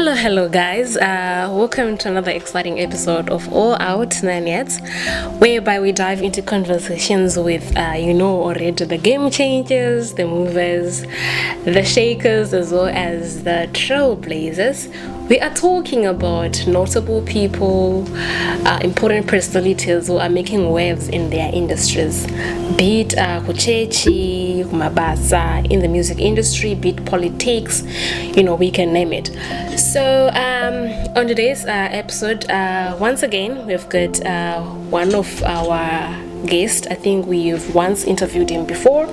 Hello, guys. Welcome to another exciting episode of All Out Nine Yet, whereby we dive into conversations with, already the game changers, the movers, the shakers, as well as the trailblazers. We are talking about notable people, important personalities who are making waves in their industries, be it kuchechi, kumabasa, in the music industry, be it politics, we can name it. So on today's episode, once again, we've got one of our guests. I think we've once interviewed him before.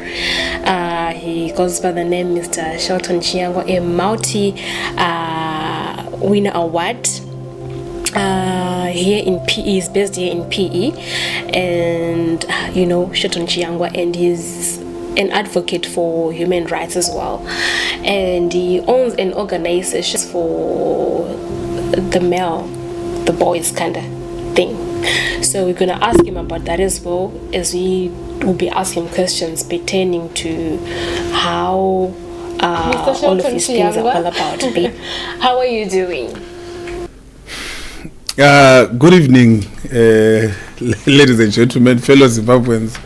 He goes by the name Mr. Shelton Chiyangwa, a multi-winner award. Here in PE, he's based here in PE, and Shelton Chiyangwa, and he's an advocate for human rights as well, and he owns an organization for the boys kind of thing. So we're gonna ask him about that as well, as we will be asking questions pertaining to how all of these things are all about. How are you doing? Good evening, ladies and gentlemen, fellow Zimbabweans,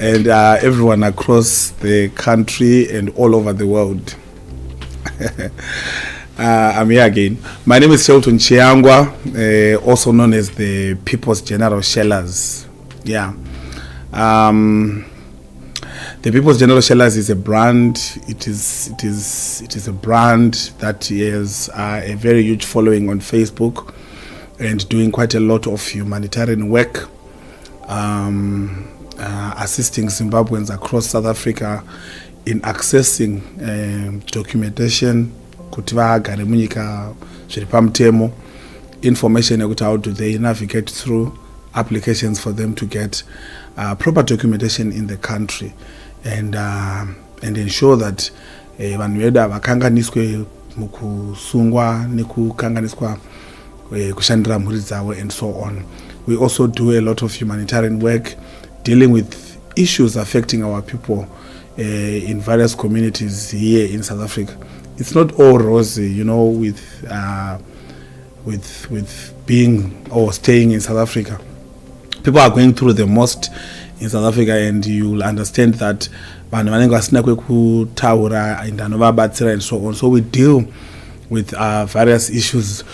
and everyone across the country and all over the world. I'm here again. My name is Shelton Chiyangwa, also known as the People's General Shellers. Yeah. The People's General Shellers is a brand. It is a brand that has a very huge following on Facebook and doing quite a lot of humanitarian work, assisting Zimbabweans across South Africa in accessing documentation, kuti vagare munyika zviri pamutemo, information yekuti how do they navigate through applications for them to get proper documentation in the country, and ensure that vanhu vedu havakanganiswe mukusungwa nekukanganiswa kushandira mhuri dzavo and so on. We also do a lot of humanitarian work dealing with issues affecting our people in various communities here in South Africa. It's not all rosy, with being or staying in South Africa. People are going through the most in South Africa, and you will understand that vanhu vanenge vasina kwekutaura indanovabatsira and so on. So we deal with various issues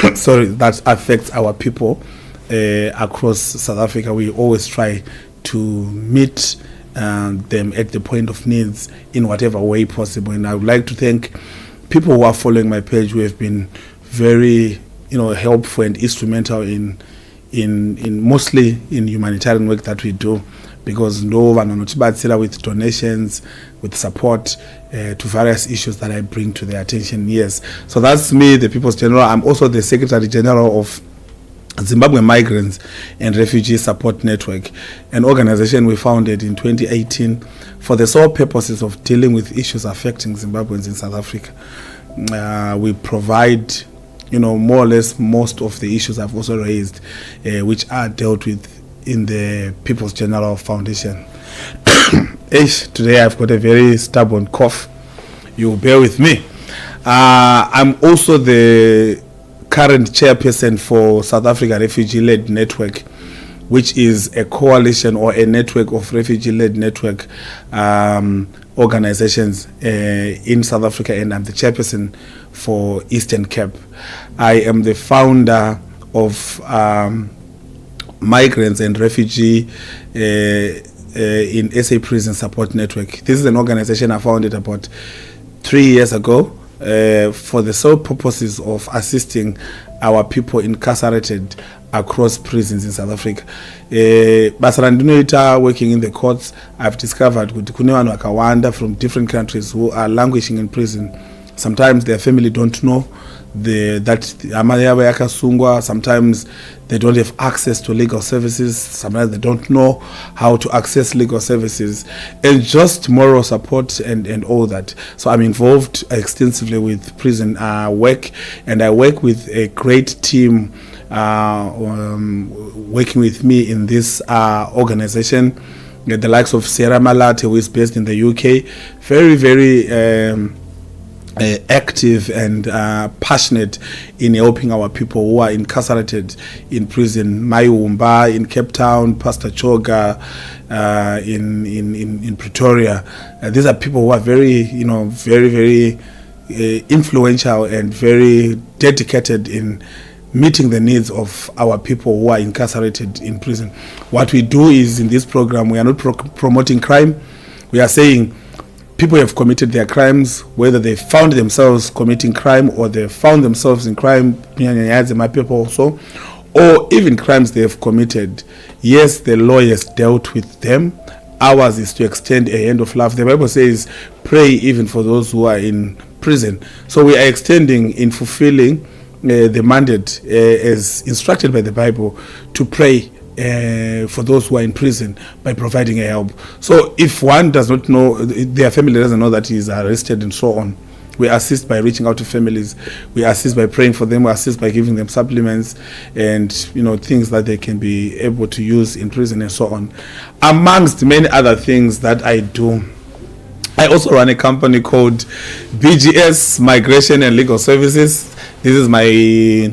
that affect our people across South Africa. We always try to meet them at the point of needs in whatever way possible. And I would like to thank people who are following my page, who have been very helpful and instrumental in mostly in humanitarian work that we do, because no one vanotibatsira with donations, with support to various issues that I bring to their attention. Yes, so that's me, the People's General. I'm also the Secretary General of Zimbabwe Migrants and Refugee Support Network, an organization we founded in 2018 for the sole purposes of dealing with issues affecting Zimbabweans in South Africa. We provide, more or less most of the issues I've also raised, which are dealt with in the People's General Foundation. Today I've got a very stubborn cough. You bear with me. I'm also the current chairperson for South Africa Refugee-Led Network, which is a coalition or a network of refugee-led network organizations in South Africa, and I'm the chairperson for Eastern Cape. I am the founder of Migrants and Refugee in SA Prison Support Network. This is an organization I founded about 3 years ago for the sole purposes of assisting our people incarcerated across prisons in South Africa. Basa randinoita working in the courts, I've discovered kuti kune vanhu vakawanda from different countries who are languishing in prison. Sometimes their family don't know that amai yavo yakasungwa. Sometimes they don't have access to legal services. Sometimes they don't know how to access legal services, and just moral support and all that. So I'm involved extensively with prison work, and I work with a great team working with me in this organization. The likes of Sarah Malate, who is based in the UK, very active and passionate in helping our people who are incarcerated in prison. Mayumba in Cape Town, Pastor Choga in Pretoria. These are people who are very, very influential and very dedicated in meeting the needs of our people who are incarcerated in prison. What we do is, in this program, we are not promoting crime. We are saying people have committed their crimes, whether they found themselves committing crime or they found themselves in crime, my people also, or even crimes they have committed. Yes, the law has dealt with them. Ours is to extend a hand of love. The Bible says, pray even for those who are in prison. So we are extending, in fulfilling the mandate as instructed by the Bible, to pray for those who are in prison by providing a help. So if one does not know, their family doesn't know that he is arrested and so on, we assist by reaching out to families. We assist by praying for them. We assist by giving them supplements and things that they can be able to use in prison and so on, amongst many other things that I do. I also run a company called BGS Migration and Legal Services. This is my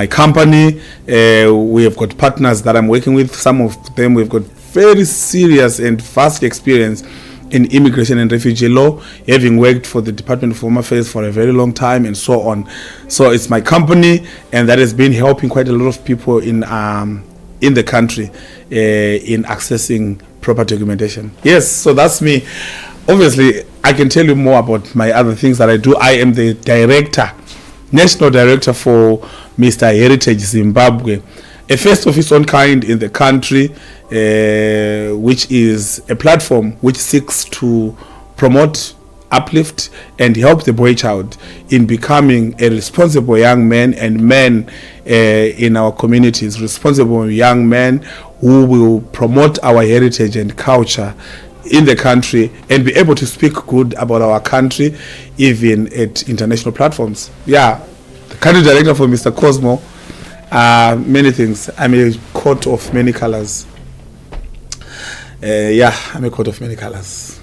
company. We have got partners that I'm working with. Some of them we've got very serious and vast experience in immigration and refugee law, having worked for the Department of Home Affairs for a very long time and so on. So it's my company, and that has been helping quite a lot of people in the country in accessing proper documentation. Yes, so that's me. Obviously, I can tell you more about my other things that I do. I am the national director for Mr. Heritage Zimbabwe, a first of its own kind in the country, which is a platform which seeks to promote, uplift, and help the boy child in becoming a responsible young man and men in our communities, responsible young men who will promote our heritage and culture in the country and be able to speak good about our country even at international platforms. Yeah, the country director for Mr. Cosmo, many things. I'm a coat of many colors. I'm a coat of many colors.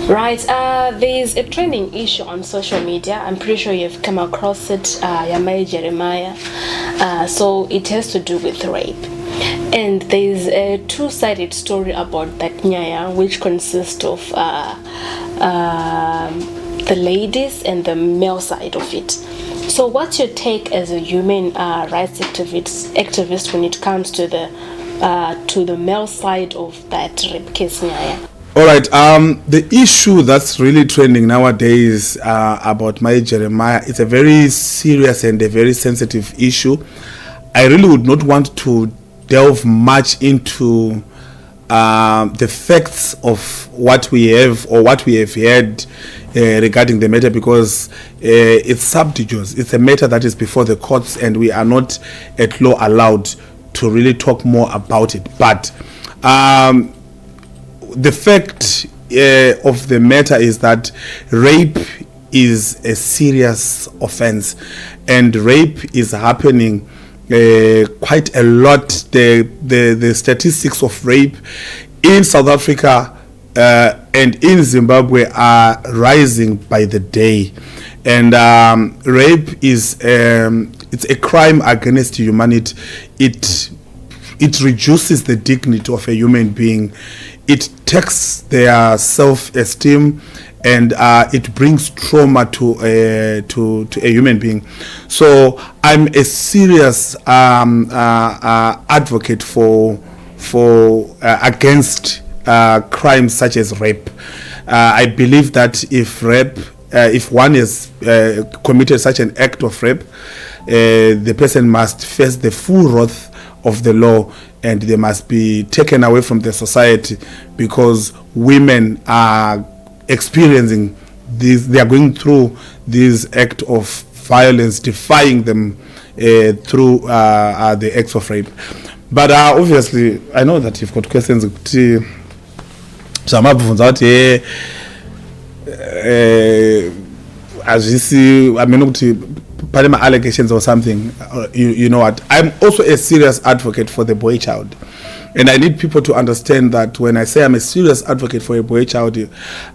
Right, there's a trending issue on social media. I'm pretty sure you've come across it, Yamai Jeremiah. So it has to do with rape. And there's a two-sided story about that nyaya, which consists of the ladies and the male side of it. So what's your take as a human rights activist when it comes to the male side of that rape case, nyaya? All right. The issue that's really trending nowadays about Maya Jeremiah, it's a very serious and a very sensitive issue. I really would not want to delve much into the facts of what we have or what we have heard regarding the matter, because it's sub judice. It's a matter that is before the courts, and we are not at law allowed to really talk more about it. But the fact of the matter is that rape is a serious offense, and rape is happening quite a lot. The statistics of rape in South Africa and in Zimbabwe are rising by the day, and rape is it's a crime against humanity. It reduces the dignity of a human being. It takes their self-esteem, and it brings trauma to a human being. So I'm a serious advocate for against crimes such as rape. I believe that if one has committed such an act of rape, the person must face the full wrath of the law, and they must be taken away from the society, because women are experiencing this. They are going through this act of violence, defying them through the acts of rape. But obviously, I know that you've got questions. As you see, I mean, my allegations or something, you know what, I'm also a serious advocate for the boy child, and I need people to understand that when I say I'm a serious advocate for a boy child,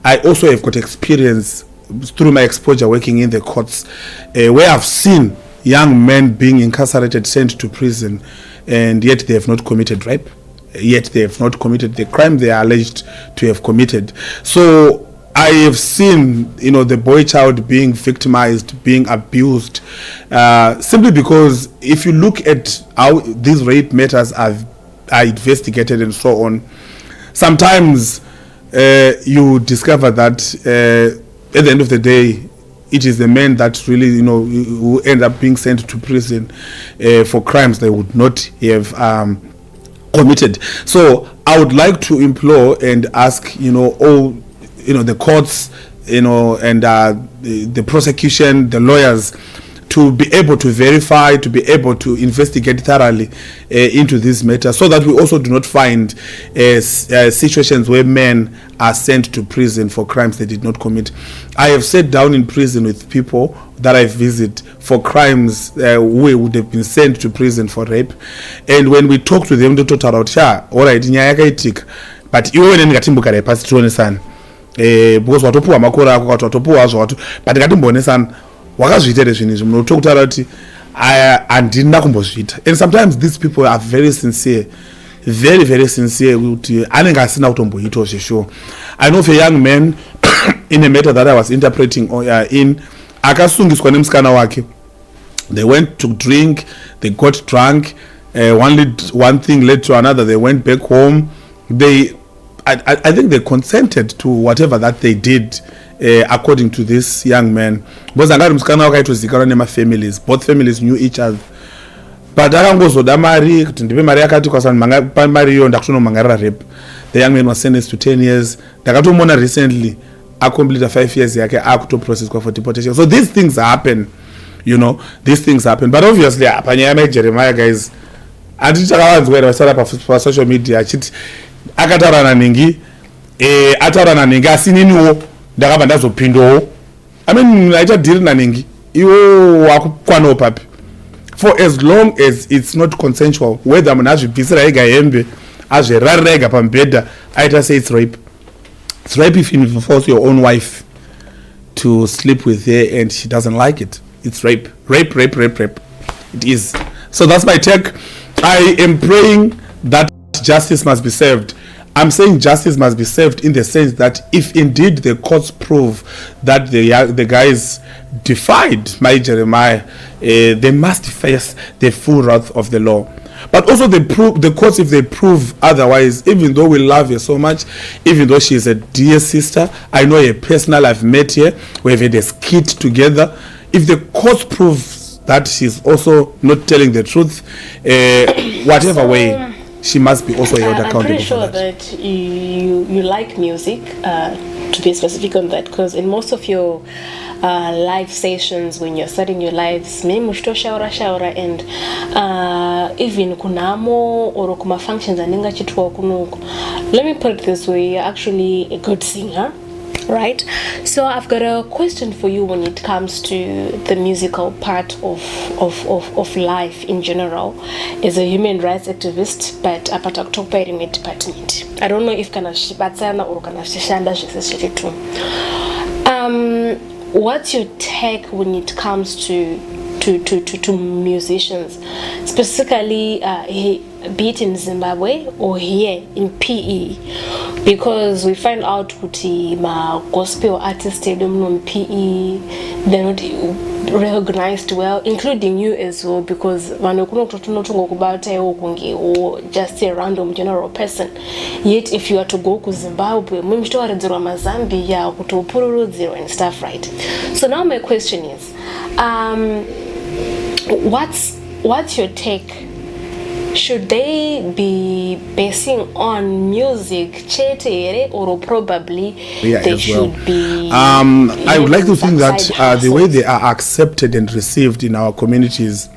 I also have got experience through my exposure working in the courts, where I've seen young men being incarcerated, sent to prison, and yet they have not committed rape, yet they have not committed the crime they are alleged to have committed. So I have seen, the boy child being victimized, being abused, simply because if you look at how these rape matters are investigated and so on, sometimes you discover that at the end of the day, it is the men that really, who end up being sent to prison for crimes they would not have committed. So I would like to implore and ask, all, the courts, and the prosecution, the lawyers, to be able to verify, to be able to investigate thoroughly into this matter, so that we also do not find situations where men are sent to prison for crimes they did not commit. I have sat down in prison with people that I visit for crimes who would have been sent to prison for rape, and when we talk to them, they talk about, alright, nyaya yakaitika, but iwe ndingatimbuka pasi tionesana, because watopuwa makora ako watopuwa zvatu, but ngatimbonesana wakazviita zvinhu izvi munotokutaura kuti handina kumbozviita. And sometimes these people are very sincere, very very sincere, kuti anenge asina kutomboitawo zveshuwo. I know of a young man in a matter that I was interpreting in, akasungiswa nemusikana wake. They went to drink, they got drunk, one thing led to another, they went back home. I think they consented to whatever that they did, according to this young man, because angari musikana wakaitozikanwa nemafamilies, both families knew each other, but akangozoda mari kuti ndipe mari yakati kwasani mangapa mari iyo ndakutonomangarira rape. The young man was sentenced to 10 years. Ndakatomona recently complete 5 years yake akutoprocesswa for deportation. So these things happen, these things happen. But obviously panyaya Jeremiah, guys, anditakavanzwera vasara pa social media achiti akataura naningi, ataura naningi asininiwo ndakabva ndazopindawo. I mean, aichadhiri naningi iwo wakukwanawo papi, for as long as it's not consensual, whether munhu azvibvisira ega hembe azvirarira ega pamubhedha aita say it's rape. It's rape if you force your own wife to sleep with her and she doesn't like it. It's rape. Rape. It is. So that's my take. I am praying that justice must be served. I'm saying justice must be served in the sense that if indeed the courts prove that the guys defied my Jeremiah, they must face the full wrath of the law. But also the courts, if they prove otherwise, even though we love her so much, even though she is a dear sister, I know her personally, I've met her, we've had a skit together. If the courts prove that she's also not telling the truth, whatever way, she must be also held accountable. I'm pretty sure for that. that you like music, to be specific on that, because in most of your live sessions, when you're starting your lives, me mushto shaura and even kunamo or kuma functions aninga chitwa kunuko. Let me put it this way, you're actually a good singer, right? So I've got a question for you when it comes to the musical part of life in general as a human rights activist, but apata kutoka irimate department. I don't know if kana shibatsana or kana shishanda shisitu. What's your take when it comes to musicians, specifically be it in Zimbabwe or here in PE, because we find out that my gospel artists in PE, they're not recognized well, including you as well, because or just a random general person. Yet if you are to go to Zimbabwe, and stuff, right? So now my question is, what's your take? Should they be basing on music chete, or probably they should be? I would like to think that the way they are accepted and received in our communities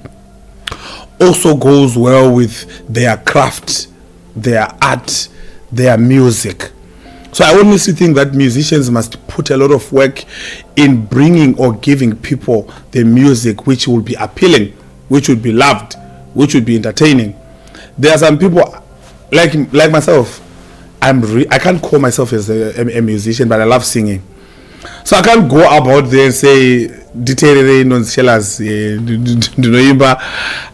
also goes well with their craft, their art, their music. So I honestly think that musicians must put a lot of work in bringing or giving people the music which will be appealing, which will be loved, which will be entertaining. There are some people like myself. I can't call myself as a musician, but I love singing. So I can't go about there and say deteriorate non shellers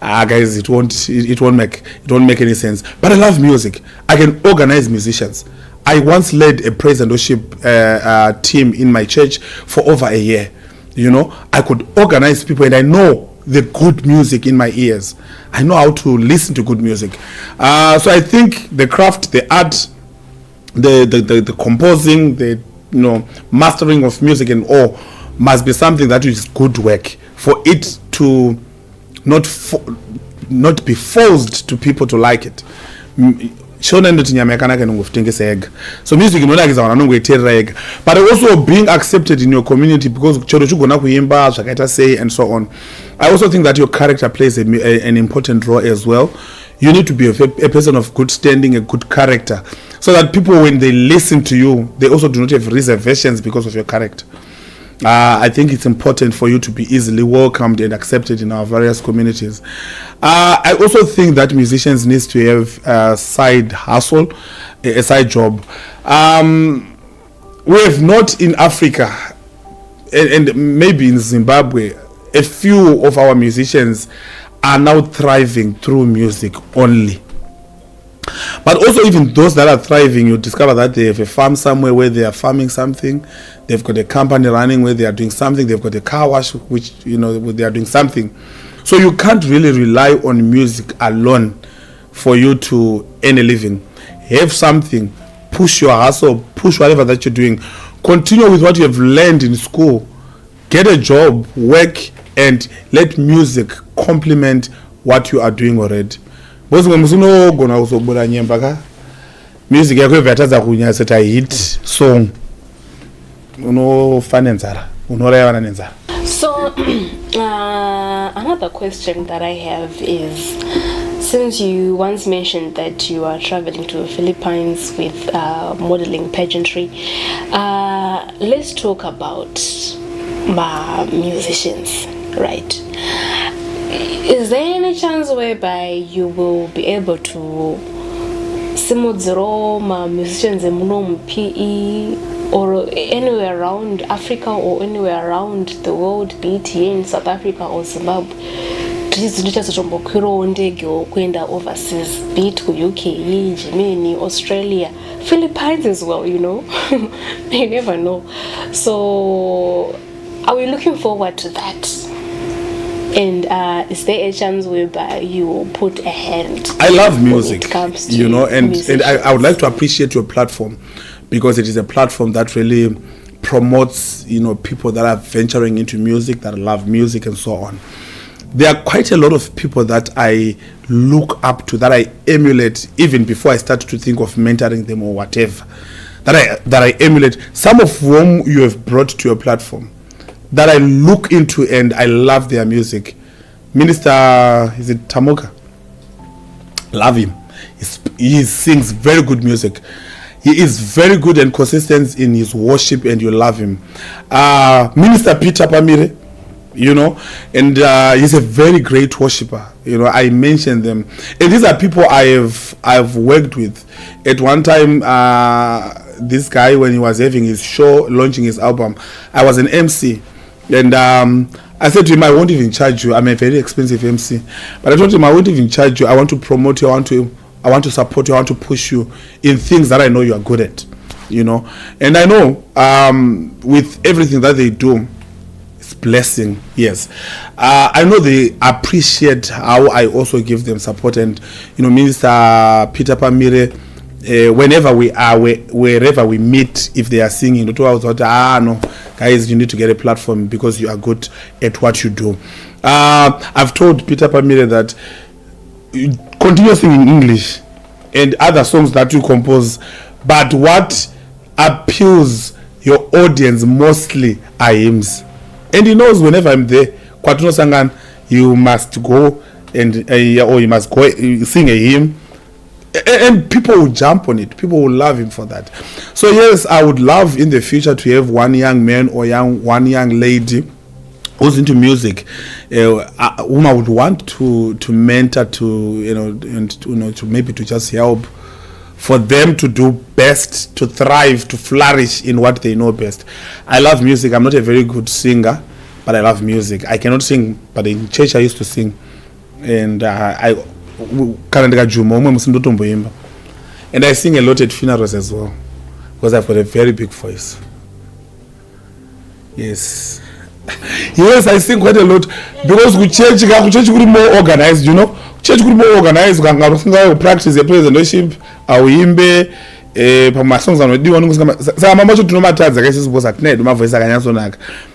guys, it won't make any sense. But I love music. I can organize musicians. I once led a praise and worship team in my church for over a year. I could organize people, and I know the good music in my ears. I know how to listen to good music. So I think the craft, the art, the composing, the mastering of music and all must be something that is good work for it to not be forced to people to like it. So music but also being accepted in your community, because say and so on. I also think that your character plays an important role as well. You need to be a person of good standing, a good character, so that people, when they listen to you, they also do not have reservations because of your character. I think it's important for you to be easily welcomed and accepted in our various communities. I also think that musicians need to have a side hustle, a side job. We have not in Africa, and maybe in Zimbabwe, a few of our musicians are now thriving through music only. But also, even those that are thriving, you discover that they have a farm somewhere where they are farming something. They've got a company running where they are doing something. They've got a car wash, which they are doing something. So you can't really rely on music alone for you to earn a living. Have something, push your hustle, push whatever that you're doing. Continue with what you have learned in school. Get a job, work, and let music complement what you are doing already. Music yako yatadza kunyaseta hit song unofana nzara unorayana nenzara. So another question that I have is, since you once mentioned that you are traveling to the Philippines with modeling pageantry, let's talk about musicians, right? Is there any chance whereby you will be able to simudziro musicians in PE or anywhere around Africa or anywhere around the world, be it here in South Africa or Zimbabwe? Overseas, be it UK, Germany, Australia, Philippines as well, you never know. So are we looking forward to that? And is there a chance whereby you will put a hand? I love music, when it comes to and I would like to appreciate your platform, because it is a platform that really promotes, people that are venturing into music, that love music and so on. There are quite a lot of people that I look up to, that I emulate, even before I start to think of mentoring them or whatever, that I emulate, some of whom you have brought to your platform, that I look into and I love their music. Minister, is it Tamoka? Love him. He sings very good music. He is very good and consistent in his worship, and you love him. Minister Peter Pamire, and he's a very great worshiper. I mentioned them, and these are people I've worked with. At one time, this guy, when he was having his show, launching his album, I was an MC. And I said to him, I won't even charge you. I'm a very expensive MC. But I told him, I won't even charge you. I want to promote you. I want to support you. I want to push you in things that I know you are good at. And I know with everything that they do, it's blessing. Yes. I know they appreciate how I also give them support. And, Minister Peter Pamire, whenever we are, wherever we meet, if they are singing, no, guys, you need to get a platform because you are good at what you do. I've told Peter Pamire that you continue singing English and other songs that you compose, but what appeals your audience mostly are hymns. And he knows whenever I'm there, Kwatuno Sangan, you must go and or you must go sing a hymn. And people will jump on it. People will love him for that. So yes, I would love in the future to have one young man or one young lady who's into music, whom I would want to mentor, to to maybe to just help for them to do best, to thrive, to flourish in what they know best. I love music. I'm not a very good singer, but I love music. I cannot sing, but in church I used to sing. And I sing a lot at funerals as well, because I've got a very big voice. Yes. Yes, I sing quite a lot, because church could be more organized, you know. Church could be more organized. You practice a praise and worship. Awimbe my songs are not doing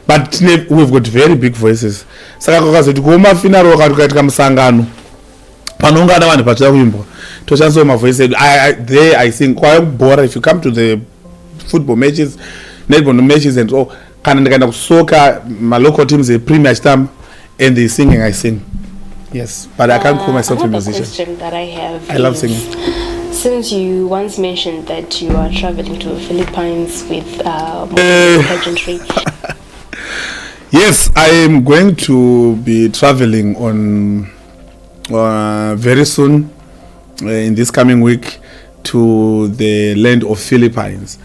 but we've got very big voices. I think quite bored. If you come to the football matches, netball matches and all kind of soccer, my local teams they pre-match time and they singing, I sing. Yes, but I can't call myself a musician. Question that I have. I love singing. Since you once mentioned that you are traveling to the Philippines with pageantry. Yes, I am going to be traveling on very soon in this coming week to the land of Philippines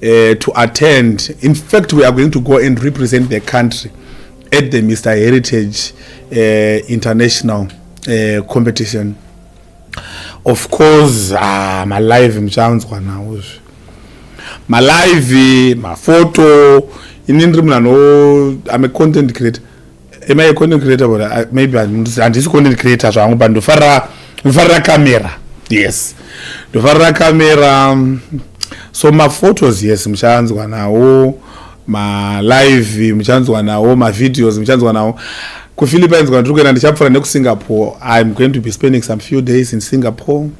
to attend. In fact, we are going to go and represent the country at the Mr. Heritage International competition. Of course, my live mchanzwa now. My live, my photo. I'm a content creator. Am I a content creator? But maybe I'm this content creator. So I'm going to fara camera. Yes, the fara camera. So my photos, yes, mchanzwa now. My live mchanzwa now. My videos mchanzwa now. Philippines going to and the for Singapore. I'm going to be spending some few days in Singapore.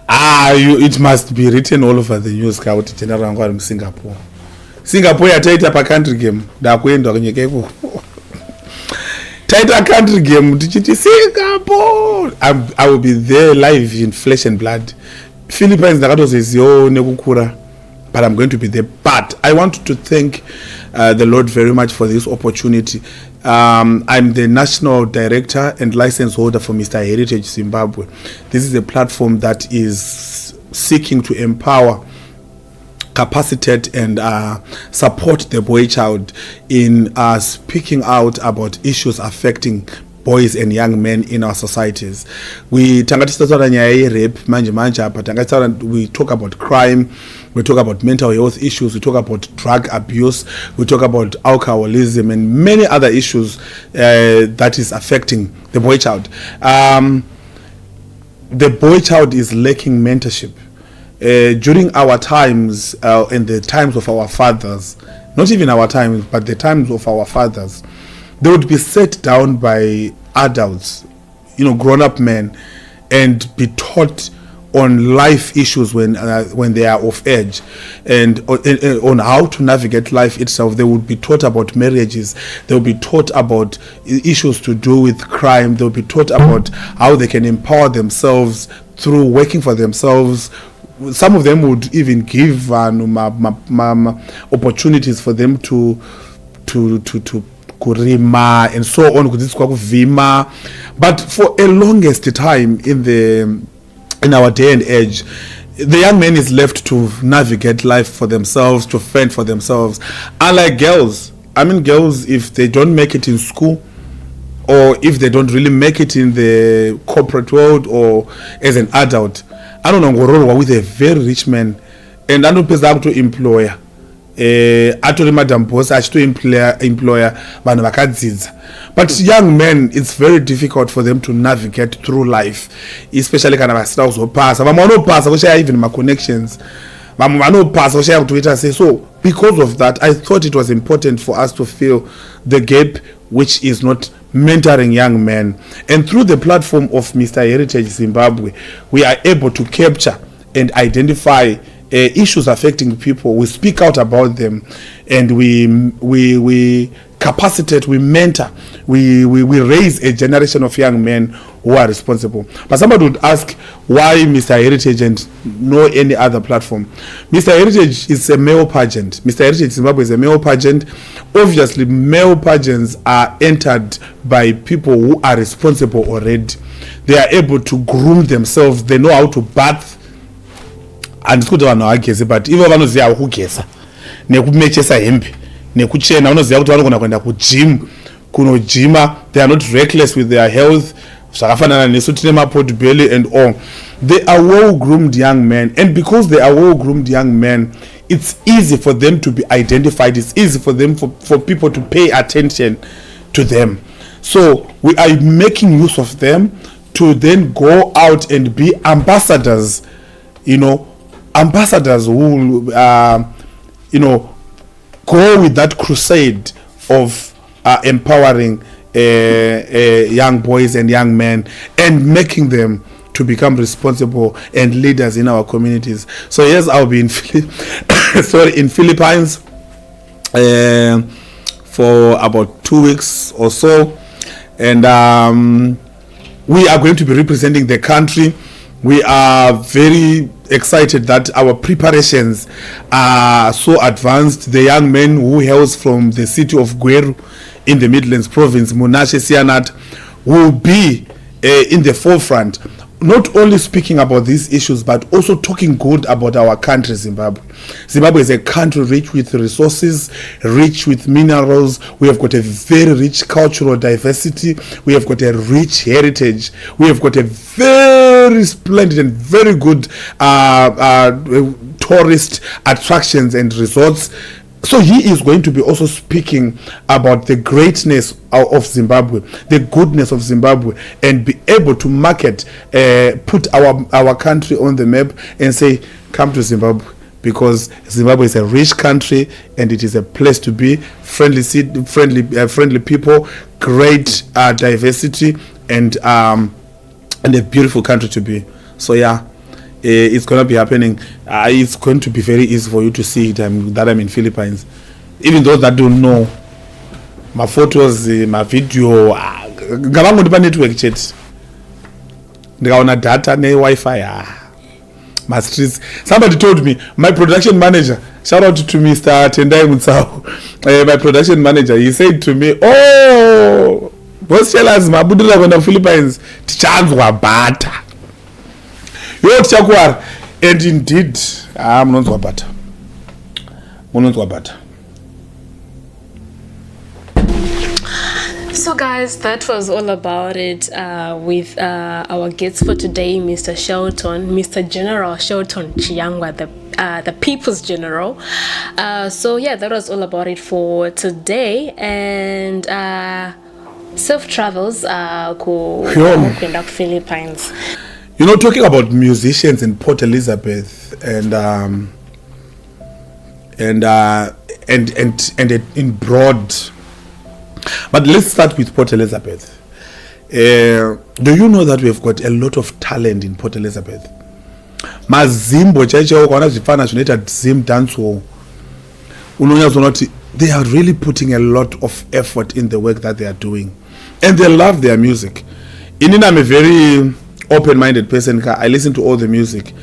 It must be written all over the news about general Singapore. Singapore ya tight up a country game. Da kwenda kwenye kepo. Tight a country game to Singapore. I will be there live in flesh and blood. Philippines nakato sezio nekukura. But I'm going to be there. But I want to thank the Lord very much for this opportunity. I'm the national director and license holder for Mr. Heritage Zimbabwe. This is a platform that is seeking to empower, capacitate, and support the boy child in speaking out about issues affecting boys and young men in our societies. We talk about crime, we talk about mental health issues, we talk about drug abuse, we talk about alcoholism and many other issues that is affecting the boy child. The boy child is lacking mentorship. During our times and the times of our fathers, not even our times, but the times of our fathers, they would be set down by adults, grown-up men, and be taught on life issues when they are of age, and on how to navigate life itself. They would be taught about marriages. They would be taught about issues to do with crime. They would be taught about how they can empower themselves through working for themselves. Some of them would even give opportunities for them to kurima and so on. But for a longest time in our day and age, the young man is left to navigate life for themselves, to fend for themselves. Unlike girls, girls, if they don't make it in school, or if they don't really make it in the corporate world or as an adult, I don't know, with a very rich man, and I don't pay to employer. Atori madam boss to employer but young men, it's very difficult for them to navigate through life, especially kind of styles or pass even my connections. So because of that, I thought it was important for us to fill the gap which is not mentoring young men, and through the platform of Mr. Heritage Zimbabwe, we are able to capture and identify issues affecting people. We speak out about them, and we capacitate, we mentor, we raise a generation of young men who are responsible. But somebody would ask, why Mr. Heritage and no any other platform? Mr. Heritage is a male pageant. Mr. Heritage Zimbabwe is a male pageant. Obviously, male pageants are entered by people who are responsible already. They are able to groom themselves. They know how to bath handisi kuti vanhu havageze but ivo vanoziva kugeza nekumechesa hembe nekuchena. Vanoziva kuti vanogona kuenda kugym kunojima. They are not reckless with their health. Zvakafanana nesu tine mapot belly and all. They are well-groomed young men, and because they are well-groomed young men, it's easy for them to be identified. It's easy for them for people to pay attention to them. So we are making use of them to then go out and be ambassadors, ambassadors who go with that crusade of empowering young boys and young men and making them to become responsible and leaders in our communities. So yes, I'll be in Philippines for about 2 weeks or so, and we are going to be representing the country. We are very excited that our preparations are so advanced. The young men who hails from the city of Gweru in the Midlands province, Munashe Sianat, will be in the forefront, not only speaking about these issues but also talking good about our country, Zimbabwe. Zimbabwe is a country rich with resources, rich with minerals. We have got a very rich cultural diversity. We have got a rich heritage. We have got a very splendid and very good tourist attractions and resorts. So he is going to be also speaking about the greatness of Zimbabwe, the goodness of Zimbabwe, and be able to market, put our country on the map and say, come to Zimbabwe, because Zimbabwe is a rich country and it is a place to be, friendly people, great diversity, and a beautiful country to be. So yeah. It's going to be happening. It's going to be very easy for you to see it, that I'm in Philippines. Even those that don't know, my photos, my video, ngavangondipa network chat, ndikaona data ne Wi-Fi. My streets. Somebody told me, my production manager, shout out to Mr. Tendai Mutsao, my production manager, he said to me, oh, boss shellers mabudula kwenda Philippines, tichanzwa bata. And indeed, munonzwa bata. So guys, that was all about it with our guests for today, Mr. General Shelton Chiyangwa, the People's General. So yeah, that was all about it for today, and safe travels kwenda Philippines. Talking about musicians in Port Elizabeth and in broad, but let's start with Port Elizabeth. Do you know that we've got a lot of talent in Port Elizabeth? Mazimbo chaicho kana zvifana zvinoita zim dance hall. They are really putting a lot of effort in the work that they are doing, and they love their music. I'm a very open-minded person. I listen to all the music.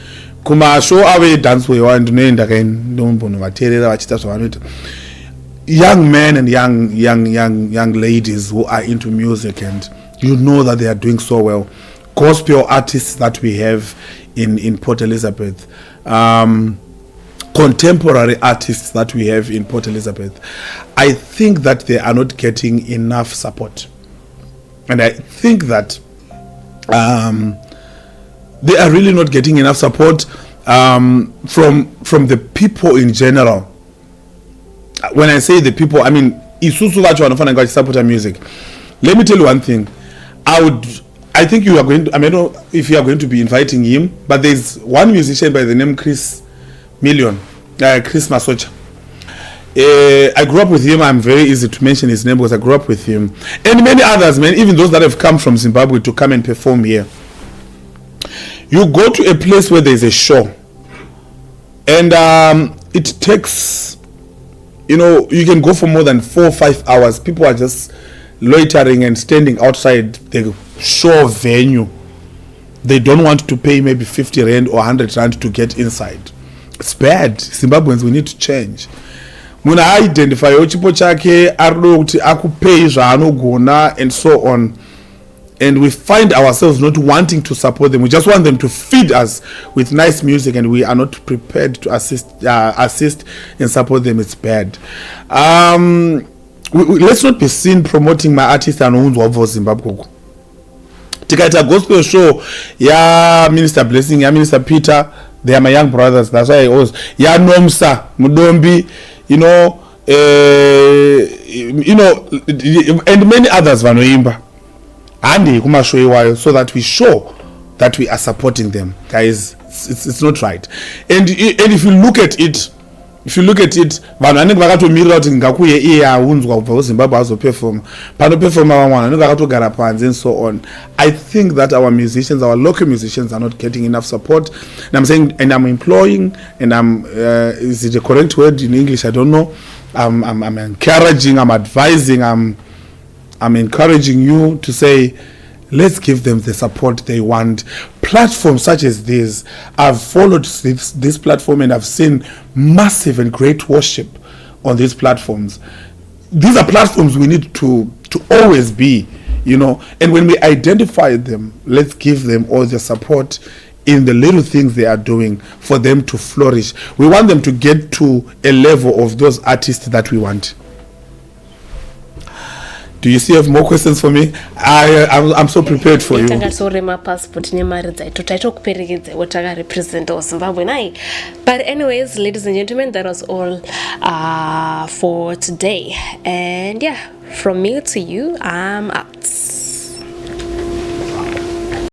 Kuma show away dance way and young men and young ladies who are into music, and you know that they are doing so well. Gospel artists that we have in Port Elizabeth, contemporary artists that we have in Port Elizabeth, I think that they are not getting enough support, and I think that they are really not getting enough support from the people in general. When I say the people, I mean isusu vacho vanofana support music. Let me tell you one thing. I think you are going to, I don't know if you are going to be inviting him, but there's one musician by the name Chris Masocha. I grew up with him. I'm very easy to mention his name because I grew up with him, and many others, man, even those that have come from Zimbabwe to come and perform here. You go to a place where there's a show, and it takes, you can go for more than 4 or 5 hours. People are just loitering and standing outside the show venue. They don't want to pay maybe 50 rand or 100 rand to get inside. It's bad. Zimbabweans, we need to change. Muna identify chipo chake arido kuti akupei zvaanogona and so on. and we find ourselves not wanting to support them. We just want them to feed us with nice music, and we are not prepared to assist and support them. It's bad. Let's not be seen promoting my artist and for Zimbabwe. Tikaita gospel show, yeah, Minister Blessing, yeah, Minister Peter, they are my young brothers. That's why I always, yeah, Nomsa, Mudombi, and many others vanoimba handi kumashoiwayo, so that we show that we are supporting them. Guys, it's not right. And if you look at it, vanhu vanenge vakatomirira kuti ngakuye iye aunzwa kubva kuzimbabwe azoperforma panoperforma vamwe vanenge vakatogara panze and so on. I think that our musicians, our local musicians, are not getting enough support. And I'm saying, and I'm employing, and I'm is it a correct word in English? I don't know. I'm encouraging, I'm advising, I'm encouraging you to say, let's give them the support they want. Platforms such as this, I've followed this platform, and I've seen massive and great worship on these platforms. These are platforms we need to always be, and when we identify them, let's give them all the support in the little things they are doing for them to flourish. We want them to get to a level of those artists that we want. Do you still have more questions for me? I'm so prepared for you. But anyways, ladies and gentlemen, that was all for today. And yeah, from me to you, I'm out.